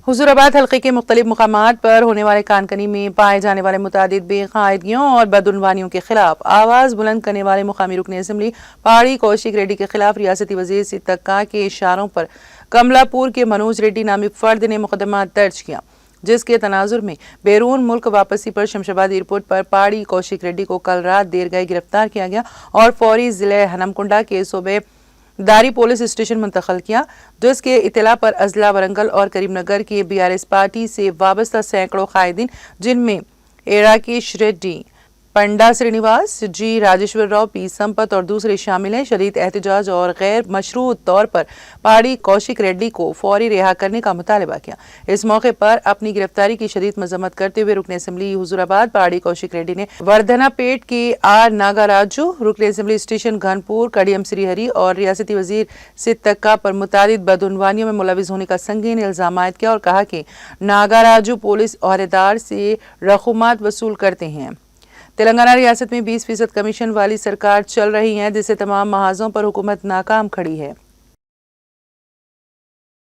हुजूराबाद हल्के के मुख्तलिफ मुकामात पर होने वाले कानकनी में पाए जाने वाले मुतादिद बेकायदगियों और बदउनवानियों के खिलाफ आवाज़ बुलंद करने वाले मुकामी रुकन असम्बली पहाड़ी कौशिक रेड्डी के खिलाफ रियासती वज़ीर सितक्का के इशारों पर कमलापुर के मनोज रेड्डी नामी फर्द ने मुकदमा दर्ज किया, जिसके तनाजुर में बैरून मुल्क वापसी पर शमशाबाद एयरपोर्ट पर पहाड़ी कौशिक रेड्डी को कल रात देर गए गिरफ्तार किया गया और फौरी जिले हनमकुंडा के सूबे दारी पुलिस स्टेशन मुंतकिल किया, जिसके इतला पर अजला वरंगल और करीमनगर के BRS पार्टी से वाबस्ता सैकड़ों कायदीन, जिनमें एराकेश रेड्डी, पंडा श्रीनिवास, जी राजेश्वर राव, पी संपत और दूसरे शामिल हैं। शदीद एहतजाज और गैर मशरूत तौर पर पहाड़ी कौशिक रेड्डी को फौरी रिहा करने का मुतालबा किया। इस मौके पर अपनी गिरफ्तारी की शदीद मजम्मत करते हुए रुकन असम्बली हुजूराबाद पहाड़ी कौशिक रेड्डी ने वर्धनापेट के आर नागाराजू, रुकन असम्बली स्टेशन घनपुर, कड़ियम श्रीहरी और रियासती वजीर सितक्का पर मुतादिद बदउनवानियों में मुलविस होने का संगीन इल्जाम आयद किया और कहा कि नागाराजू पुलिस ओहदेदार से रकूमात वसूल करते हैं। तेलंगाना रियासत में 20% कमीशन वाली सरकार चल रही है, जिससे तमाम महाजों पर हुकूमत नाकाम खड़ी है।